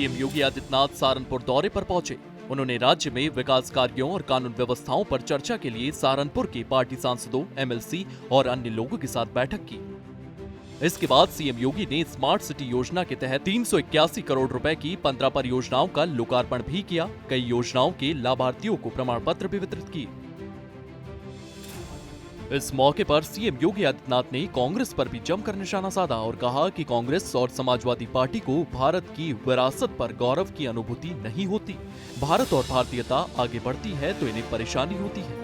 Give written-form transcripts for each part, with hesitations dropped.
CM Yogi Adityanath Saharanpur दौरे पर पहुंचे। उन्होंने राज्य में विकास कार्यों और कानून व्यवस्थाओं पर चर्चा के लिए सहारनपुर के पार्टी सांसदों, एमएलसी और अन्य लोगों के साथ बैठक की। इसके बाद सीएम योगी ने स्मार्ट सिटी योजना के तहत 381 करोड़ रुपए की 15 परियोजनाओं का लोकार्पण भी किया। कई योजनाओं के लाभार्थियों को प्रमाण पत्र भी वितरित किए। इस मौके पर सीएम योगी आदित्यनाथ ने कांग्रेस पर भी जमकर निशाना साधा और कहा कि कांग्रेस और समाजवादी पार्टी को भारत की विरासत पर गौरव की अनुभूति नहीं होती। भारत और भारतीयता आगे बढ़ती है तो इन्हें परेशानी होती है।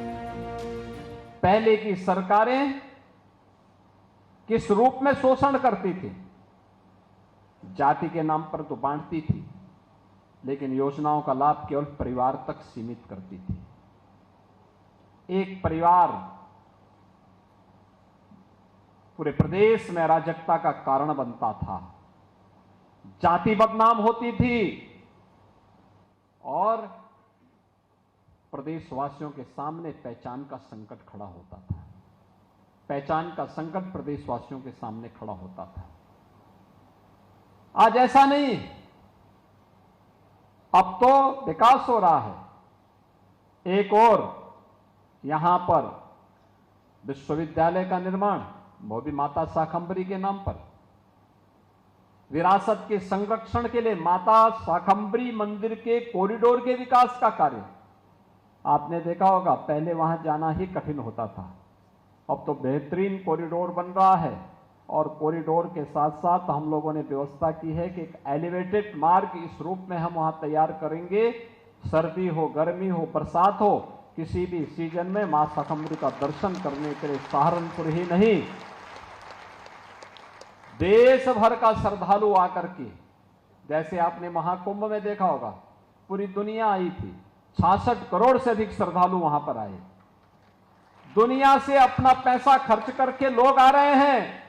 पहले की सरकारें किस रूप में शोषण करती थी? जाति के नाम पर तो बांटती थी, लेकिन योजनाओं का लाभ केवल परिवार तक सीमित करती थी। एक परिवार पूरे प्रदेश में अराजकता का कारण बनता था, जाति बदनाम होती थी और प्रदेशवासियों के सामने पहचान का संकट खड़ा होता था। पहचान का संकट प्रदेशवासियों के सामने खड़ा होता था। आज ऐसा नहीं, अब तो विकास हो रहा है। एक और यहां पर विश्वविद्यालय का निर्माण, वो भी माता शाकंभरी के नाम पर। विरासत के संरक्षण के लिए माता शाकंभरी मंदिर के कॉरिडोर के विकास का कार्य आपने देखा होगा, पहले वहां जाना ही कठिन होता था। अब तो बेहतरीन कॉरिडोर बन रहा है और कॉरिडोर के साथ साथ हम लोगों ने व्यवस्था की है कि एक एलिवेटेड मार्ग इस रूप में हम वहां तैयार करेंगे। सर्दी हो, गर्मी हो, बरसात हो, किसी भी सीजन में मां शाकंभरी का दर्शन करने के लिए सहारनपुर ही नहीं, देश भर का श्रद्धालु आकर के, जैसे आपने महाकुंभ में देखा होगा, पूरी दुनिया आई थी। 66 करोड़ से अधिक श्रद्धालु वहां पर आए। दुनिया से अपना पैसा खर्च करके लोग आ रहे हैं,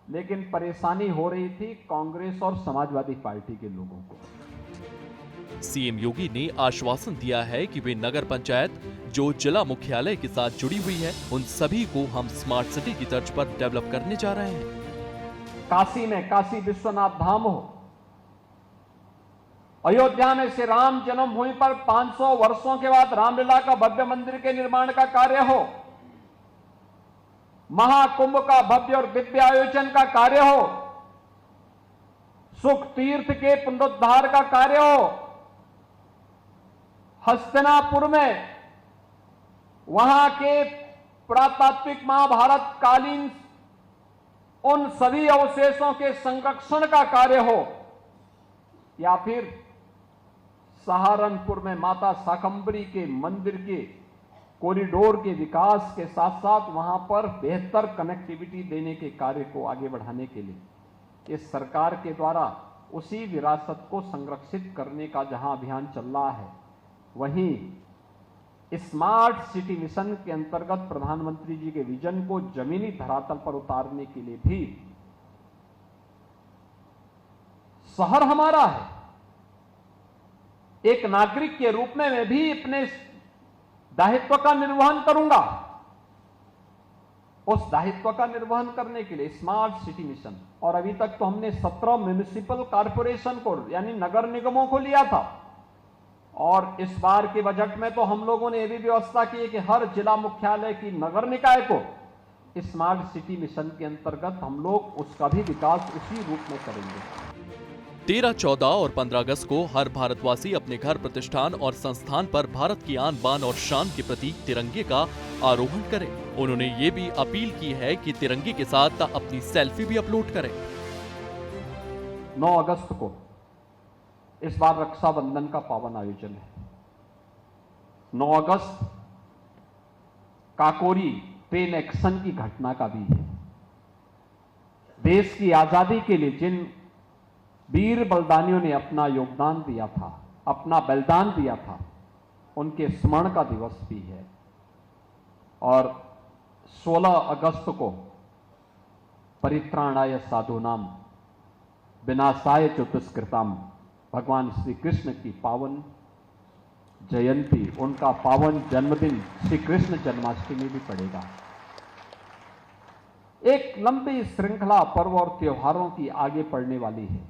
लेकिन परेशानी हो रही थी कांग्रेस और समाजवादी पार्टी के लोगों को। सीएम योगी ने आश्वासन दिया है कि वे नगर पंचायत जो जिला मुख्यालय के साथ जुड़ी हुई है, उन सभी को हम स्मार्ट सिटी की तर्ज पर डेवलप करने जा रहे हैं। काशी में काशी विश्वनाथ धाम हो, अयोध्या में श्री राम जन्मभूमि पर 500 वर्षों के बाद रामलीला का भव्य मंदिर के निर्माण का कार्य हो, महाकुंभ का भव्य और दिव्य आयोजन का कार्य हो, सुख तीर्थ के पुनरुद्धार का कार्य हो, हस्तिनापुर में वहां के पुरातात्विक महाभारत कालीन उन सभी अवशेषों के संरक्षण का कार्य हो, या फिर सहारनपुर में माता शाकंभरी के मंदिर के कॉरिडोर के विकास के साथ साथ वहां पर बेहतर कनेक्टिविटी देने के कार्य को आगे बढ़ाने के लिए इस सरकार के द्वारा उसी विरासत को संरक्षित करने का जहां अभियान चल रहा है, वहीं स्मार्ट सिटी मिशन के अंतर्गत प्रधानमंत्री जी के विजन को जमीनी धरातल पर उतारने के लिए भी शहर हमारा है। एक नागरिक के रूप में मैं भी अपने दायित्व का निर्वहन करूंगा। उस दायित्व का निर्वहन करने के लिए स्मार्ट सिटी मिशन, और अभी तक तो हमने 17 म्युनिसिपल कॉर्पोरेशन को यानी नगर निगमों को लिया था, और इस बार के बजट में तो हम लोगों ने यह भी व्यवस्था की है कि हर जिला मुख्यालय की नगर निकाय को स्मार्ट सिटी मिशन के अंतर्गत हम लोग उसका भी विकास उसी रूप में करेंगे। 13, 14 और 15 अगस्त को हर भारतवासी अपने घर, प्रतिष्ठान और संस्थान पर भारत की आन बान और शान के प्रतीक तिरंगे का आरोहण करें। उन्होंने ये भी अपील की है कि तिरंगे के साथ अपनी सेल्फी भी अपलोड करें। 9 अगस्त को इस बार रक्षाबंधन का पावन आयोजन है। 9 अगस्त काकोरी ट्रेन एक्शन की घटना का भी है। देश की आजादी के लिए जिन वीर बलिदानियों ने अपना योगदान दिया था, अपना बलिदान दिया था, उनके स्मरण का दिवस भी है। और 16 अगस्त को परित्राणाय साधूनाम विनाशाय च दुष्कृताम, भगवान श्री कृष्ण की पावन जयंती, उनका पावन जन्मदिन श्री कृष्ण जन्माष्टमी भी पड़ेगा। एक लंबी श्रृंखला पर्व और त्योहारों की आगे पड़ने वाली है।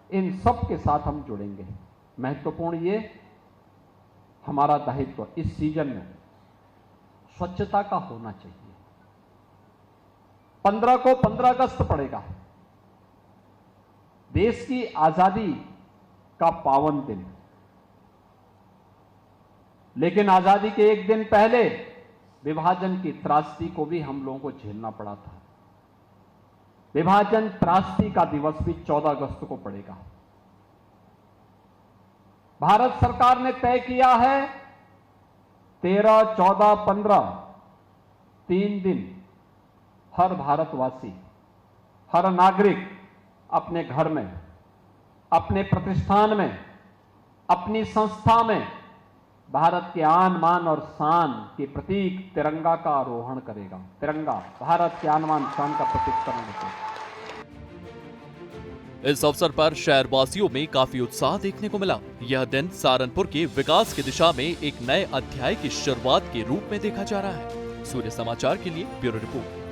इन सब के साथ हम जुड़ेंगे। महत्वपूर्ण ये हमारा दायित्व इस सीजन में स्वच्छता का होना चाहिए। 15 को 15 अगस्त पड़ेगा, देश की आजादी का पावन दिन, लेकिन आजादी के एक दिन पहले विभाजन की त्रासदी को भी हम लोगों को झेलना पड़ा था। विभाजन त्रासदी का दिवस भी 14 अगस्त को पड़ेगा। भारत सरकार ने तय किया है 13, 14, 15 3 दिन हर भारतवासी, हर नागरिक अपने घर में, अपने प्रतिष्ठान में, अपनी संस्था में भारत के आन मान और शान के प्रतीक तिरंगा का आरोहण करेगा। तिरंगा भारत के आन मान शान का प्रतीक करेंगे। इस अवसर पर शहरवासियों में काफी उत्साह देखने को मिला। यह दिन सहारनपुर के विकास की दिशा में एक नए अध्याय की शुरुआत के रूप में देखा जा रहा है। सूर्य समाचार के लिए ब्यूरो रिपोर्ट।